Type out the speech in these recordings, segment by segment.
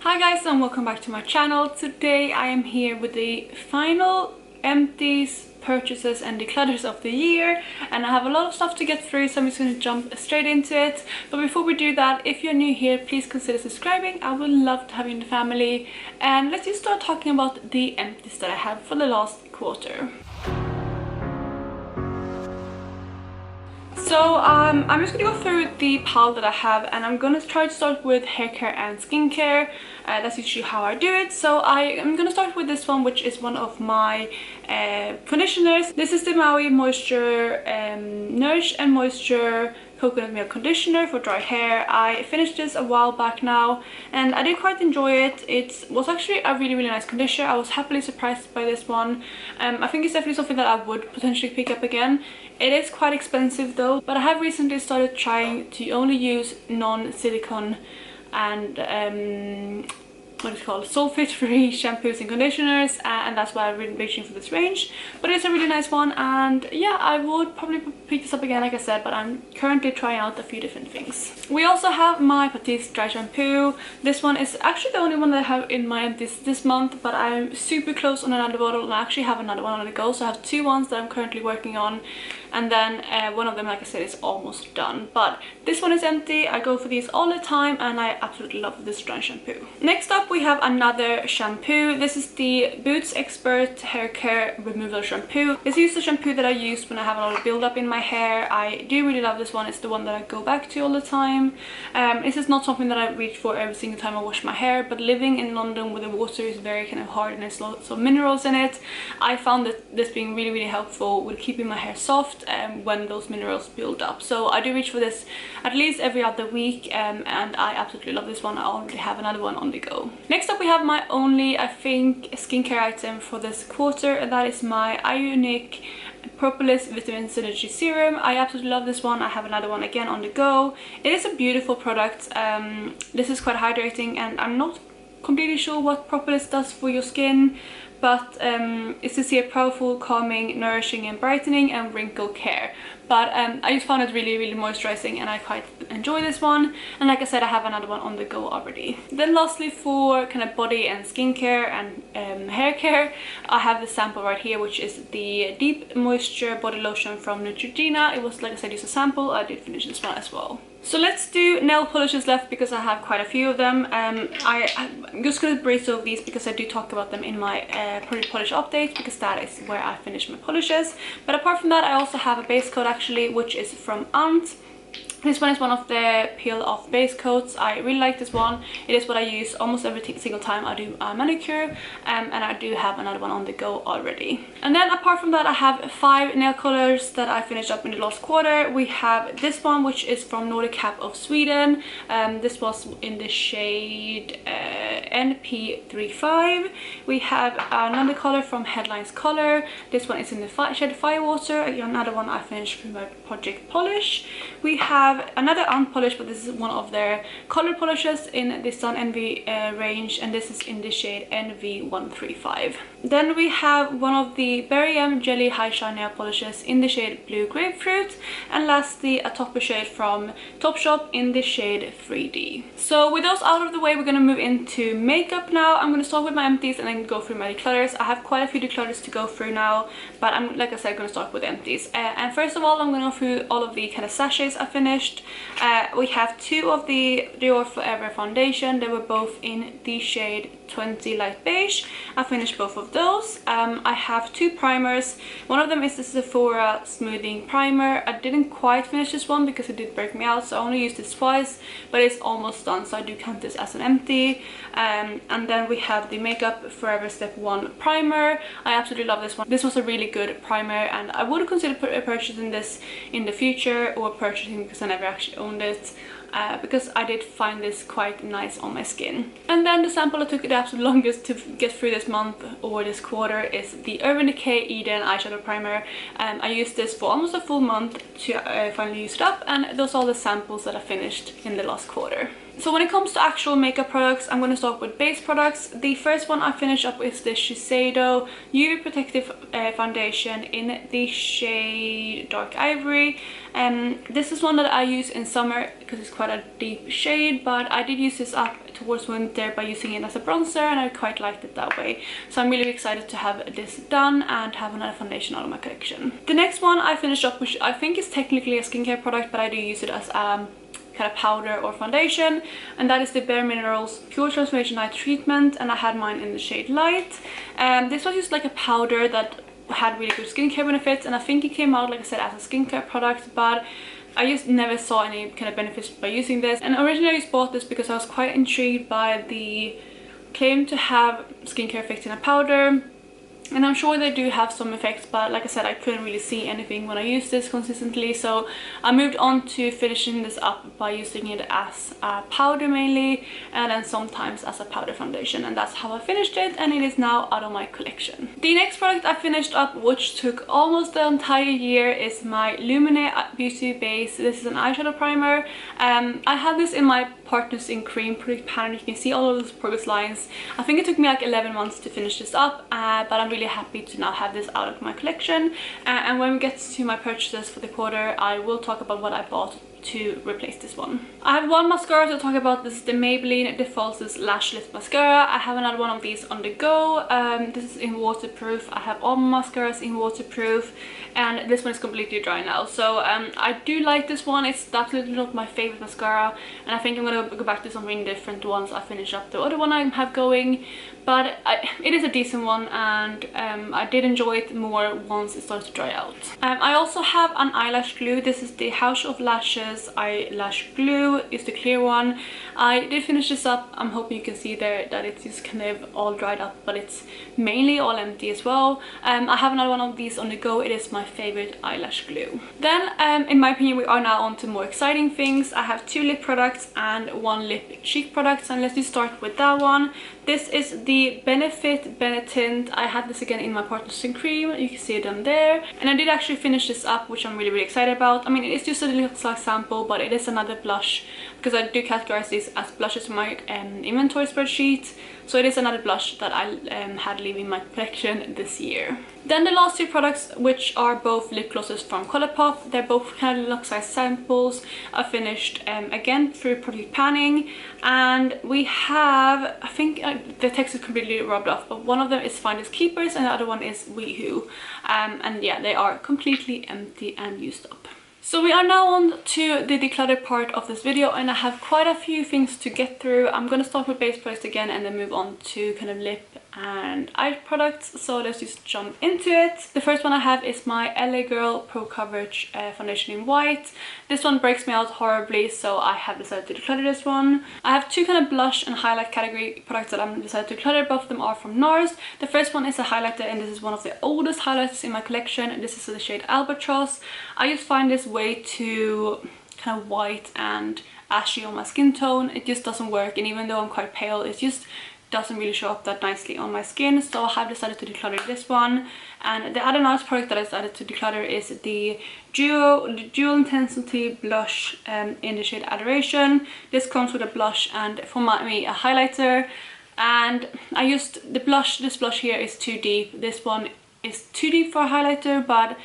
Hi guys, and welcome back to my channel. Today I am here with the final empties, purchases and declutters of the year, and I have a lot of stuff to get through, so I'm just going to jump straight into it. But before we do that, if you're new here, please consider subscribing. I would love to have you in the family, and let's just start talking about the empties that I have for the last quarter. So I'm just going to go through the pile that I have, and I'm going to try to start with hair care and skincare. That's usually how I do it. So I am going to start with this one, which is one of my conditioners. This is the Maui Moisture Nourish and Moisture Coconut Milk Conditioner for dry hair. I finished this a while back now, and I did quite enjoy it. It was actually a really nice conditioner. I was happily surprised by this one. I think it's definitely something that I would potentially pick up again. It is quite expensive though, but I have recently started trying to only use non-silicone and what is it called, sulfate-free shampoos and conditioners, and that's why I've been reaching for this range. But it's a really nice one, and yeah, I would probably pick this up again, like I said, but I'm currently trying out a few different things. We also have my Petite dry shampoo. This one is actually the only one that I have in my empties this month, but I'm super close on another bottle, and I actually have another one on the go, so I have two ones that I'm currently working on, and then one of them, like I said, is almost done. But this one is empty. I go for these all the time, and I absolutely love this dry shampoo. Next up, we have another shampoo. This is the Boots Expert Hair Care Removal Shampoo. This is the shampoo that I use when I have a lot of build-up in my hair. I do really love this one. It's the one that I go back to all the time. This is not something that I reach for every single time I wash my hair, but living in London where the water is very kind of hard and there's lots of minerals in it, I found that this being really helpful with keeping my hair soft when those minerals build up. So I do reach for this at least every other week, and I absolutely love this one. I already have another one on the go. Next up, we have my only, I think, skincare item for this quarter, and that is my Ionic Propolis Vitamin Synergy Serum. I absolutely love this one. I have another one again on the go. It is a beautiful product. This is quite hydrating, and I'm not completely sure what propolis does for your skin, but it's to see a powerful, calming, nourishing and brightening and wrinkle care. But I just found it really moisturizing, and I quite enjoy this one. And like I said, I have another one on the go already. Then lastly, for kind of body and skincare and hair care, I have the sample right here, which is the Deep Moisture Body Lotion from Neutrogena. It was, like I said, just a sample. I did finish this one as well. So let's do nail polishes left, because I have quite a few of them. I'm just going to breeze over these because I do talk about them in my product polish update, because that is where I finish my polishes. But apart from that, I also have a base coat actually, which is from Ant. This one is one of the peel-off base coats. I really like this one. It is what I use almost every single time I do a manicure, and I do have another one on the go already. And then apart from that, I have 5 nail colors that I finished up in the last quarter. We have this one, which is from Nordic Cap of Sweden. This was in the shade NP35. We have another color from Headlines Color. This one is in the shade Firewater. Another one I finished through my project polish. We have another unpolished, but this is one of their color polishes in the Sun Envy range, and this is in the shade NV135. Then we have one of the Berry M Jelly High Shine nail polishes in the shade Blue Grapefruit, and lastly a topper shade from Topshop in the shade 3D. So with those out of the way, we're going to move into makeup now. I'm going to start with my empties and then go through my declutters. I have quite a few declutters to go through now, but I'm, like I said, going to start with empties. And first of all, I'm going to go through all of the kind of sachets I finished. We have 2 of the Dior Forever foundation. They were both in the shade 20 Light Beige. I finished both of those. I have 2 primers. One of them is the Sephora Smoothing Primer. I didn't quite finish this one because it did break me out, so I only used this twice, but it's almost done, so I do count this as an empty. And then we have the Makeup Forever Step 1 Primer. I absolutely love this one. This was a really good primer, and I would consider purchasing this in the future, or purchasing because I never actually owned it. Because I did find this quite nice on my skin. And then the sample that took the absolute longest to get through this month or this quarter is the Urban Decay Eden Eyeshadow Primer. I used this for almost a full month to finally use it up, and those are all the samples that I finished in the last quarter. So when it comes to actual makeup products, I'm going to start with base products. The first one I finished up is the Shiseido UV Protective Foundation in the shade Dark Ivory. This is one that I use in summer because it's quite a deep shade, but I did use this up towards winter by using it as a bronzer, and I quite liked it that way. So I'm really excited to have this done and have another foundation out of my collection. The next one I finished up, which I think is technically a skincare product, but I do use it as kind of powder or foundation, and that is the Bare Minerals Pure Transformation Night Treatment, and I had mine in the shade Light. This was just like a powder that had really good skincare benefits, and I think it came out, like I said, as a skincare product, but I just never saw any kind of benefits by using this. And originally I just bought this because I was quite intrigued by the claim to have skincare effects in a powder. And I'm sure they do have some effects, but like I said, I couldn't really see anything when I used this consistently. So I moved on to finishing this up by using it as a powder mainly, and then sometimes as a powder foundation. And that's how I finished it, and it is now out of my collection. The next product I finished up, which took almost the entire year, is my Lumine Beauty Base. This is an eyeshadow primer. I had this in my Partners in Cream product panel. You can see all of those progress lines. I think it took me like 11 months to finish this up, but I'm really happy to now have this out of my collection. And when we get to my purchases for the quarter, I will talk about what I bought to replace this one. I have one mascara to talk about. This is the Maybelline Falsies Lash Lift Mascara. I have another one of these on the go. This is in waterproof. I have all my mascaras in waterproof, and this one is completely dry now. So I do like this one. It's absolutely not my favorite mascara, and I think I'm gonna go back to something different once I finish up the other one I have going. But it is a decent one, and I did enjoy it more once it started to dry out. I also have an eyelash glue. This is the House of Lashes eyelash glue. It's the clear one. I did finish this up. I'm hoping you can see there that it's just kind of all dried up, but it's mainly all empty as well. I have another one of these on the go. It is my favorite eyelash glue. Then in my opinion, we are now on to more exciting things. I have 2 lip products and 1 lip cheek product, and let's just start with that one. This is the Benefit Benetint. I had this again in my Partners in Cream. You can see it down there. And I did actually finish this up, which I'm really excited about. I mean, it's just a little like sample, but it is another blush, because I do categorize these as blushes in my inventory spreadsheet. So it is another blush that I had leaving my collection this year. Then the last 2 products, which are both lip glosses from Colourpop. They're both kind of luxe size samples. I finished again through product panning, and we have, I think the text is completely rubbed off, but one of them is Finders Keepers and the other one is WeHo. And yeah, they are completely empty and used up. So we are now on to the declutter part of this video, and I have quite a few things to get through. I'm going to start with base products again and then move on to kind of lip and eye products. So let's just jump into it. The first one I have is my LA Girl Pro Coverage foundation in white. This one breaks me out horribly, so I have decided to declutter this one. I have 2 kind of blush and highlight category products that I'm decided to declutter. Both of them are from NARS. The first one is a highlighter, and this is one of the oldest highlighters in my collection. This is the shade Albatross. I just find this way too kind of white and ashy on my skin tone. It just doesn't work, and even though I'm quite pale, it just doesn't really show up that nicely on my skin. So I have decided to declutter this one. And the other nice product that I decided to declutter is the Dual Intensity Blush in the shade Adoration. This comes with a blush and, for me, a highlighter. And I used the blush. This blush here is too deep. This one is too deep for a highlighter, but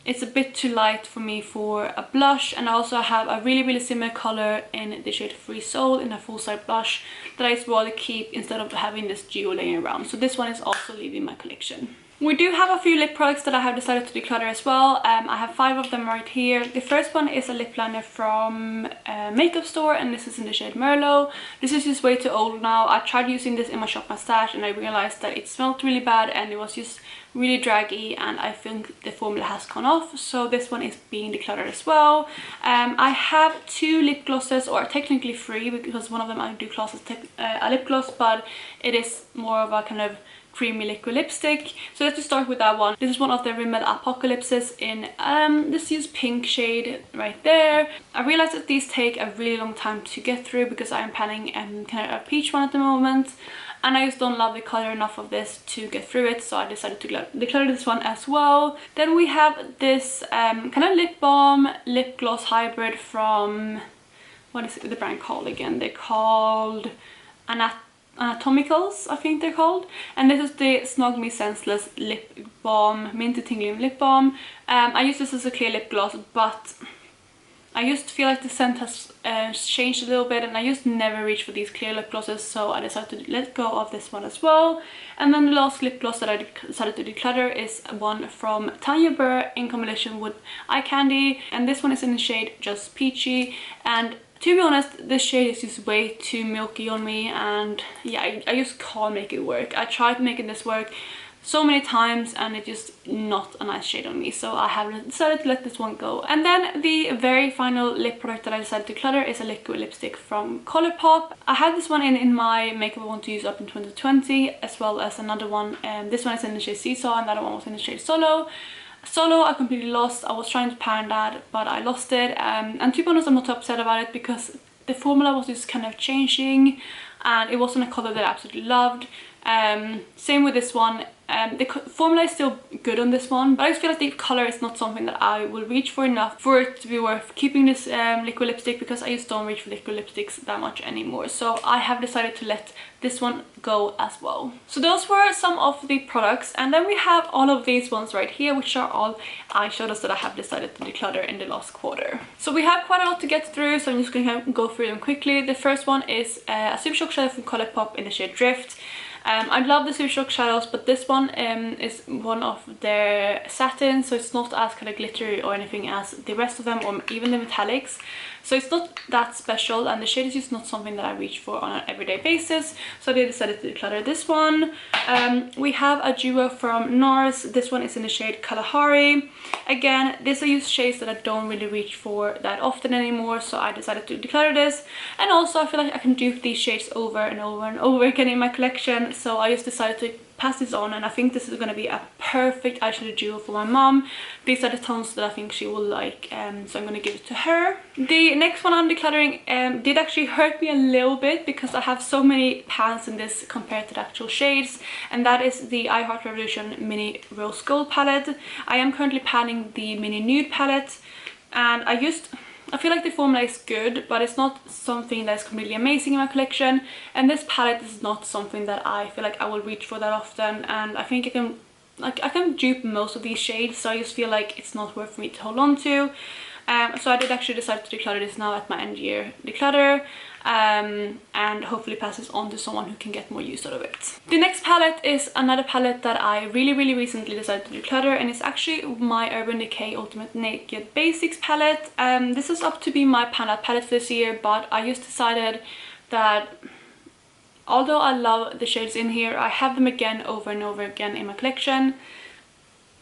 it's a bit too light for me for a blush. And I also have a really similar color in the shade Free Soul in a full side blush that I just rather keep instead of having this duo laying around. So this one is also leaving my collection. We do have a few lip products that I have decided to declutter as well. I have 5 of them right here. The first one is a lip liner from Makeup Store, and this is in the shade Merlot. This is just way too old now. I tried using this in my Shop My Stash, and I realized that it smelled really bad and it was just really draggy, and I think the formula has gone off. So this one is being decluttered as well. I have 2 lip glosses, or technically 3, because one of them I do class as a lip gloss, but it is more of a kind of creamy liquid lipstick. So let's just start with that one. This is one of the Rimmel Apocalypses in this is pink shade right there. I realized that these take a really long time to get through because I am planning kind of a peach one at the moment, and I just don't love the color enough of this to get through it, so I decided to declutter this one as well. Then we have this kind of lip balm lip gloss hybrid from what is the brand called again? They're called Anatomicals, I think they're called. And this is the Snog Me Senseless Lip Balm, Minty Tingling Lip Balm. I use this as a clear lip gloss, but I just feel like the scent has changed a little bit, and I just never reach for these clear lip glosses, so I decided to let go of this one as well. And then the last lip gloss that I decided to declutter is one from Tanya Burr in combination with Eye Candy, and this one is in the shade Just Peachy. And to be honest, this shade is just way too milky on me, and yeah, I just can't make it work. I tried making this work so many times and it's just not a nice shade on me, so I have decided to let this one go. And then the very final lip product that I decided to declutter is a liquid lipstick from Colourpop. I had this one in my makeup I want to use up in 2020, as well as another one, and this one is in the shade Seesaw and the other one was in the shade Solo. Solo I completely lost. I was trying to pan that, but I lost it, and to be honest, I'm not too upset about it because the formula was just kind of changing and it wasn't a color that I absolutely loved. Same with this one. The formula is still good on this one, but I just feel like the color is not something that I will reach for enough for it to be worth keeping this liquid lipstick, because I just don't reach for liquid lipsticks that much anymore. So I have decided to let this one go as well. So those were some of the products, and then we have all of these ones right here, which are all eyeshadows that I have decided to declutter in the last quarter. So we have quite a lot to get through, so I'm just going to go through them quickly. The first one is a Super Shock shadow from Colourpop in the shade Drift. I love the Super Shock shadows, but this one is one of their satins, so it's not as kind of glittery or anything as the rest of them, or even the metallics. So it's not that special, and the shade is just not something that I reach for on an everyday basis, so I decided to declutter this one. We have a duo from NARS. This one is in the shade Kalahari. Again, these are used shades that I don't really reach for that often anymore, so I decided to declutter this. And also I feel like I can dupe these shades over and over and over again in my collection, so I just decided to pass this on, and I think this is going to be a perfect eyeshadow duo for my mom. These are the tones that I think she will like, so I'm going to give it to her. The next one I'm decluttering did actually hurt me a little bit because I have so many pans in this compared to the actual shades, and that is the I Heart Revolution Mini Rose Gold palette. I am currently panning the Mini Nude palette, and I feel like the formula is good, but it's not something that's completely amazing in my collection, and this palette is not something that I feel like I will reach for that often, and I think I can dupe most of these shades, so I just feel like it's not worth me to hold on to. So I did actually decide to declutter this now at my end year declutter, and hopefully pass this on to someone who can get more use out of it. The next palette is another palette that I really recently decided to declutter, and it's actually my Urban Decay Ultimate Naked Basics palette. This is up to be my pan palette for this year, but I just decided that although I love the shades in here, I have them again over and over again in my collection,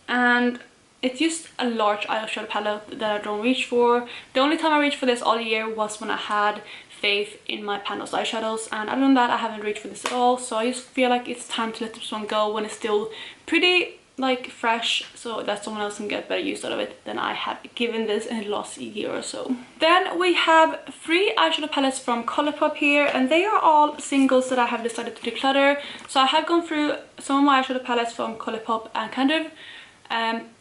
and it's just a large eyeshadow palette that I don't reach for. The only time I reached for this all year was when I had faith in my Pandos eyeshadows, and other than that I haven't reached for this at all, so I just feel like it's time to let this one go when it's still pretty like fresh, so that someone else can get better use out of it than I have given this in the last year or so. Then we have 3 eyeshadow palettes from Colourpop here, and they are all singles that I have decided to declutter. So I have gone through some of my eyeshadow palettes from Colourpop and kind of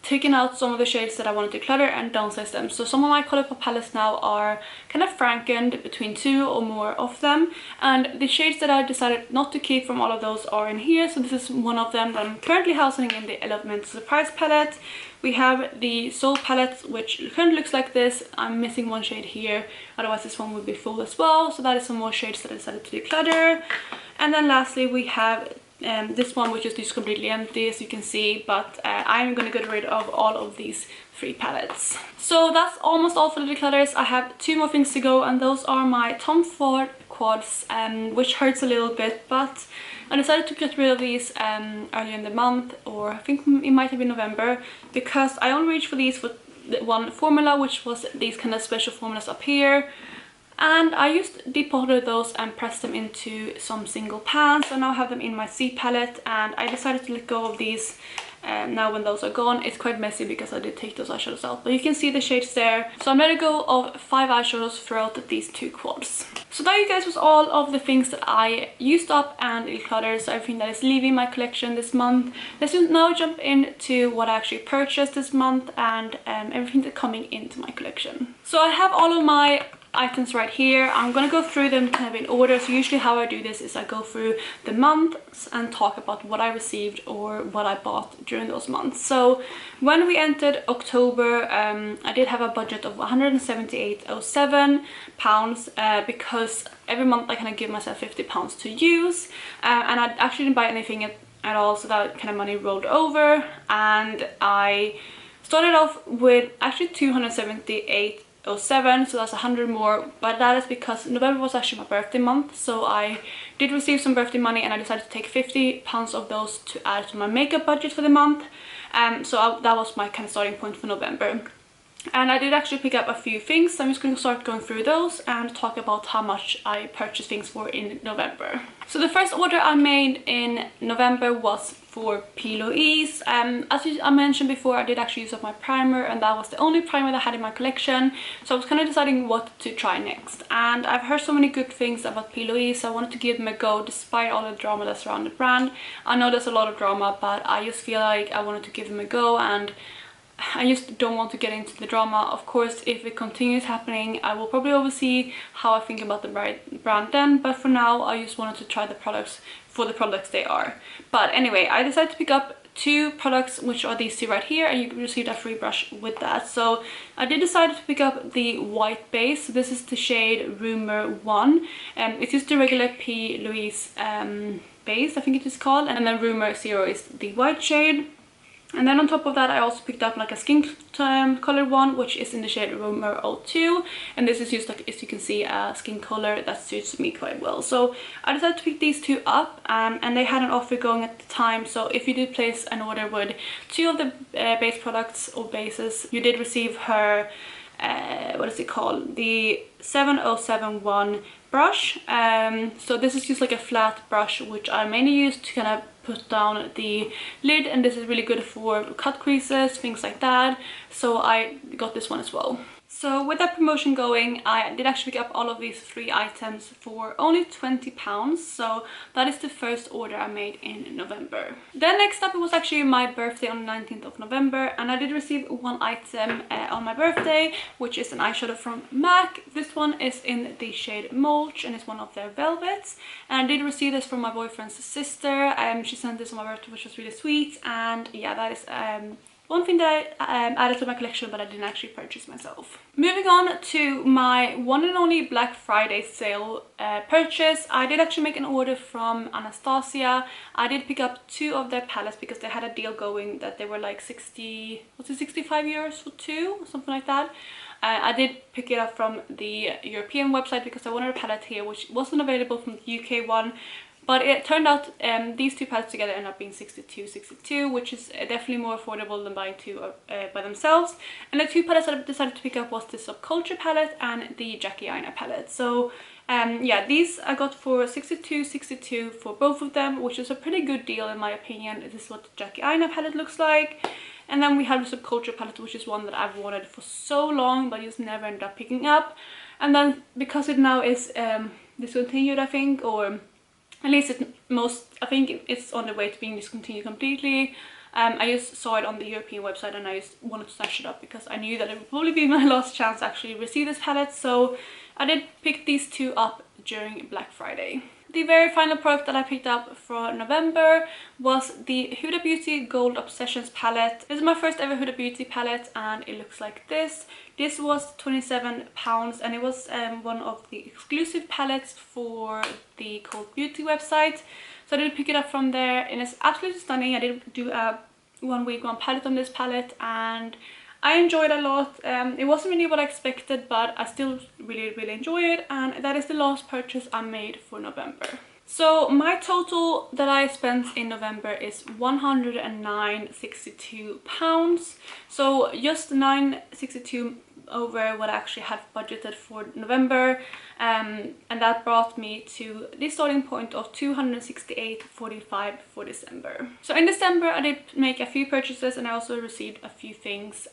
taken out some of the shades that I wanted to declutter and downsize them. So some of my Colourpop palettes now are kind of frankened between 2 or more of them, and the shades that I decided not to keep from all of those are in here. So this is one of them that I'm currently housing in the Elemental Surprise palette. We have the Soul palette, which currently looks like this. I'm missing one shade here, otherwise this one would be full as well. So that is some more shades that I decided to declutter. And then lastly we have this one, which is just completely empty, as you can see, but I'm going to get rid of all of these 3 palettes. So that's almost all for the declutters. I have 2 more things to go, and those are my Tom Ford quads, which hurts a little bit, but I decided to get rid of these earlier in the month, or I think it might have been November, because I only reached for these for the one formula, which was these kind of special formulas up here. And I just depotted those and pressed them into some single pans. I now have them in my C palette, and I decided to let go of these now when those are gone. It's quite messy because I did take those eyeshadows out, but you can see the shades there. So I'm letting go of 5 eyeshadows throughout these 2 quads. So that, you guys, was all of the things that I used up and decluttered, so everything that is leaving my collection this month. Let's now jump into what I actually purchased this month and everything that's coming into my collection. So I have all of my items right here. I'm gonna go through them kind of in order. So usually how I do this is I go through the months and talk about what I received or what I bought during those months. So when we entered October, I did have a budget of £178.07 because every month I kind of give myself £50 to use, and I actually didn't buy anything at all, so that kind of money rolled over, and I started off with actually £278.07, so that's 100 more, but that is because November was actually my birthday month, so I did receive some birthday money and I decided to take £50 of those to add to my makeup budget for the month. That was my kind of starting point for November. And I did actually pick up a few things, so I'm just going to start going through those and talk about how much I purchased things for in November. So the first order I made in November was for Lovelies. As I mentioned before, I did actually use up my primer, and that was the only primer that I had in my collection. So I was kind of deciding what to try next. And I've heard so many good things about Lovelies, so I wanted to give them a go despite all the drama that's around the brand. I know there's a lot of drama, but I just feel like I wanted to give them a go, and I just don't want to get into the drama. Of course, if it continues happening, I will probably oversee how I think about the brand then, but for now I just wanted to try the products for the products they are. But anyway, I decided to pick up 2 products, which are these 2 right here, and you received a free brush with that. So I did decide to pick up the white base. So this is the shade Rumor 1, and it's just the regular P. Louise base, I think it is called, and then Rumor 0 is the white shade. And then on top of that, I also picked up like a skin color one, which is in the shade Rumor 02, and this is just like, as you can see, a skin color that suits me quite well. So I decided to pick these 2 up, and they had an offer going at the time. So if you did place an order with 2 of the base products or bases, you did receive her what is it called, the 7071 brush. So this is just like a flat brush, which I mainly use to kind of put down the lid, and this is really good for cut creases, things like that. So I got this one as well. So with that promotion going, I did actually pick up all of these 3 items for only £20. So that is the first order I made in November. Then next up, it was actually my birthday on the 19th of November, and I did receive 1 item on my birthday, which is an eyeshadow from MAC. This one is in the shade Mulch, and it's one of their velvets. And I did receive this from my boyfriend's sister. She sent this on my birthday, which was really sweet. And yeah, that is one thing that I added to my collection, but I didn't actually purchase myself. Moving on to my one and only Black Friday sale purchase, I did actually make an order from Anastasia. I did pick up 2 of their palettes because they had a deal going that they were like 65 euros for 2, or something like that. I did pick it up from the European website because I wanted a palette here which wasn't available from the UK one. But it turned out these 2 palettes together end up being $62.62, which is definitely more affordable than buying 2 by themselves. And the 2 palettes that I decided to pick up was the Subculture palette and the Jackie Aina palette. So yeah, these I got for $62.62 for both of them, which is a pretty good deal in my opinion. This is what the Jackie Aina palette looks like. And then we have the Subculture palette, which is one that I've wanted for so long, but just never ended up picking up. And then because it now is discontinued, I think, or at least I think it's on the way to being discontinued completely. I just saw it on the European website, and I just wanted to snatch it up because I knew that it would probably be my last chance to actually receive this palette. So I did pick these 2 up during Black Friday. The very final product that I picked up for November was the Huda Beauty Gold Obsessions palette. This is my first ever Huda Beauty palette, and it looks like this. This was £27, and it was one of the exclusive palettes for the Cold Beauty website. So I did pick it up from there, and it's absolutely stunning. I did do a 1 week 1 palette on this palette, and I enjoyed it a lot. It wasn't really what I expected, but I still really enjoy it, and that is the last purchase I made for November. So my total that I spent in November is £109.62. So just £9.62 over what I actually had budgeted for November, and that brought me to the starting point of £268.45 for December. So in December I did make a few purchases, and I also received a few things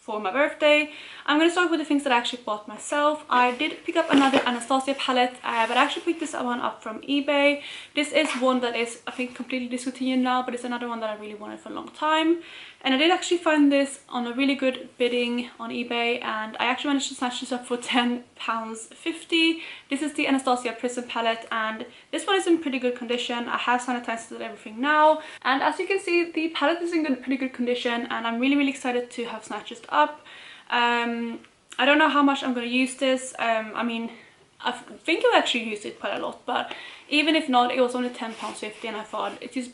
for my birthday. I'm going to start with the things that I actually bought myself. I did pick up another Anastasia palette, but I actually picked this one up from eBay. This is one that is, I think, completely discontinued now, but it's another one that I really wanted for a long time. And I did actually find this on a really good bidding on eBay, and I actually managed to snatch this up for £10.50. This is the Anastasia Prism palette, and this one is in pretty good condition. I have sanitized it, everything now, and as you can see, the palette is in pretty good condition, and I'm really excited to have snatched this up. I don't know how much I'm going to use this. I mean, I think I've actually used it quite a lot, but even if not, it was only £10.50, and I thought it is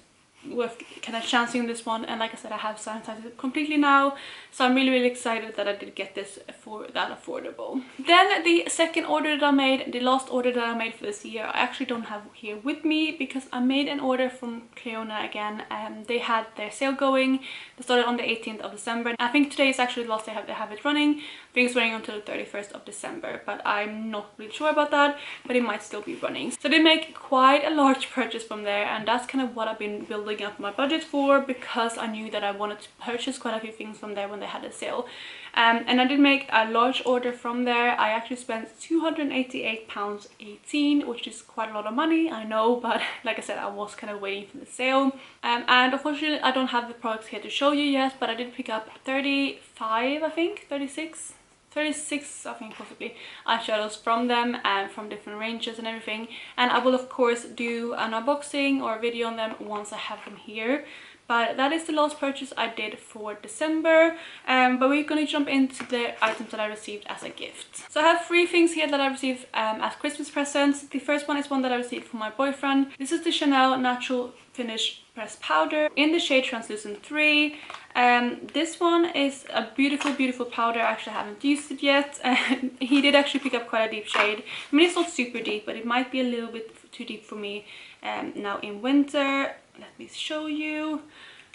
worth kind of chancing this one. And like I said, I have sanitized it completely now, so I'm really excited that I did get this for that affordable. Then the second order that I made, the last order that I made for this year, I actually don't have here with me because I made an order from Cleona again. They had their sale going. They started on the 18th of December. I think today is actually the last day they have it running. I think it's running until the 31st of December, but I'm not really sure about that, but it might still be running. So they make quite a large purchase from there, and that's kind of what I've been building up my budget for, because I knew that I wanted to purchase quite a few things from there when they had a sale. And I did make a large order from there. I actually spent £288.18, which is quite a lot of money, I know, but like I said, I was kind of waiting for the sale. And unfortunately, I don't have the products here to show you yet, but I did pick up 35, I think, 36 I think possibly eyeshadows from them, and from different ranges and everything. And I will of course do an unboxing or a video on them once I have them here. But that is the last purchase I did for December. But we're going to jump into the items that I received as a gift. So I have 3 things here that I received as Christmas presents. The first one is one that I received from my boyfriend. This is the Chanel Natural Finish Pressed Powder in the shade Translucent 3. This one is a beautiful powder. I actually haven't used it yet. He did actually pick up quite a deep shade. I mean, it's not super deep, but it might be a little bit too deep for me now in winter. Let me show you.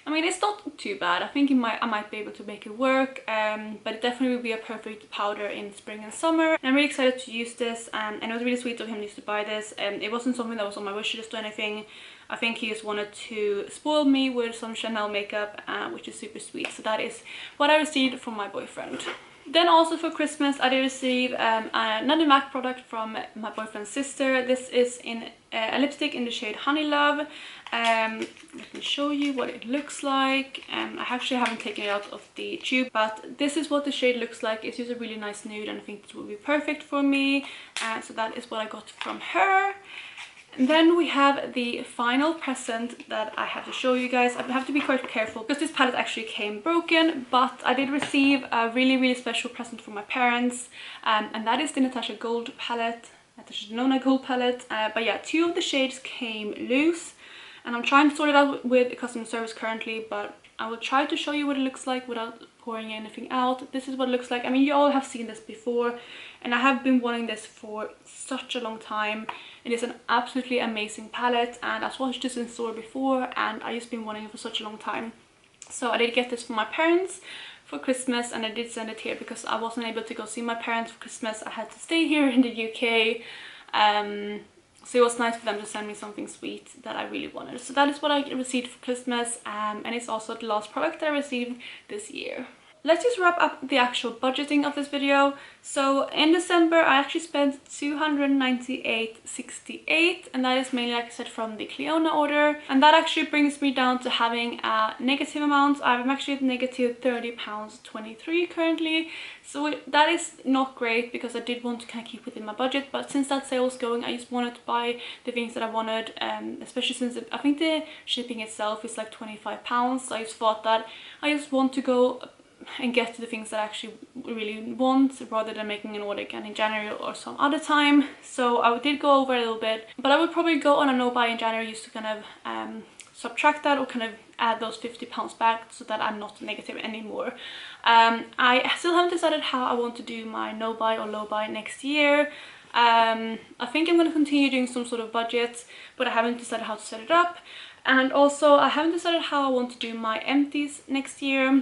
I mean, it's not too bad. I think I might be able to make it work, but it definitely would be a perfect powder in spring and summer. And I'm really excited to use this, and it was really sweet of him to buy this. It wasn't something that was on my wish list or anything. I think he just wanted to spoil me with some Chanel makeup, which is super sweet. So that is what I received from my boyfriend. Then also for Christmas, I did receive another MAC product from my boyfriend's sister. This is in a lipstick in the shade Honey Love. Let me show you what it looks like. I actually haven't taken it out of the tube, but this is what the shade looks like. It's just a really nice nude, and I think this will be perfect for me. So that is what I got from her. And then we have the final present that I have to show you guys. I have to be quite careful because this palette actually came broken, but I did receive a really special present from my parents, and that is the Natasha Gold palette, Natasha Denona Gold palette. But yeah, 2 of the shades came loose, and I'm trying to sort it out with customer service currently, but I will try to show you what it looks like without pouring anything out. This is what it looks like. I mean, you all have seen this before, and I have been wanting this for such a long time. It is an absolutely amazing palette, and I've watched this in store before, and I've just been wanting it for such a long time. So I did get this from my parents for Christmas, and I did send it here because I wasn't able to go see my parents for Christmas. I had to stay here in the UK. So it was nice for them to send me something sweet that I really wanted. So that is what I received for Christmas, and it's also the last product I received this year. Let's just wrap up the actual budgeting of this video. So in December, I actually spent $298.68, and that is mainly, like I said, from the Cleona order. And that actually brings me down to having a negative amount. I'm actually at negative £30.23 currently. So that is not great because I did want to kind of keep within my budget. But since that sale was going, I just wanted to buy the things that I wanted, especially since I think the shipping itself is like £25. So I just thought that I just want to go and get to the things that I actually really want, rather than making an order again in January or some other time. So I did go over a little bit, but I would probably go on a no buy in January just to kind of subtract that, or kind of add those £50 back so that I'm not negative anymore. I still haven't decided how I want to do my no buy or low buy next year. I think I'm going to continue doing some sort of budget, but I haven't decided how to set it up. And also I haven't decided how I want to do my empties next year.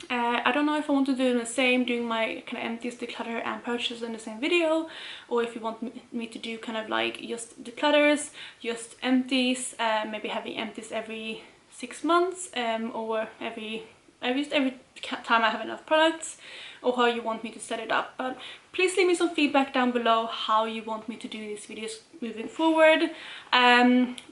I don't know if I want to do the same, doing my kind of empties, declutter and purchase in the same video, or if you want me to do kind of like just declutters, just empties, maybe having empties every 6 months, or every every time I have enough products, or how you want me to set it up. But please leave me some feedback down below how you want me to do these videos moving forward.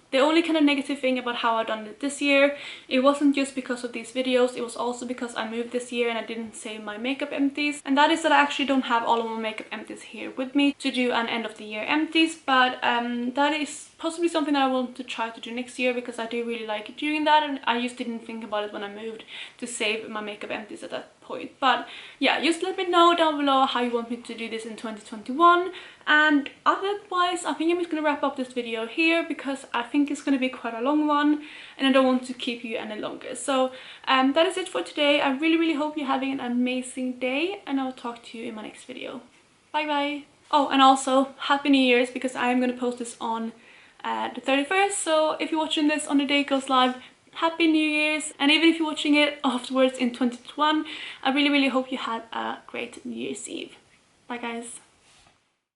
The only kind of negative thing about how I've done it this year, it wasn't just because of these videos, it was also because I moved this year and I didn't save my makeup empties. And that is that I actually don't have all of my makeup empties here with me to do an end of the year empties, but that is possibly something that I want to try to do next year, because I do really like doing that, and I just didn't think about it when I moved to save my makeup empties at that point. But yeah, just let me know down below how you want me to do this in 2021. And otherwise, I think I'm just gonna wrap up this video here, because I think it's gonna be quite a long one and I don't want to keep you any longer. So that is it for today. I really hope you're having an amazing day, and I'll talk to you in my next video. Bye bye. Oh, and also Happy New Year's, because I am gonna post this on the 31st. So if you're watching this on the day it goes live, Happy New Year's. And even if you're watching it afterwards in 2021, I really hope you had a great New Year's Eve. Bye guys.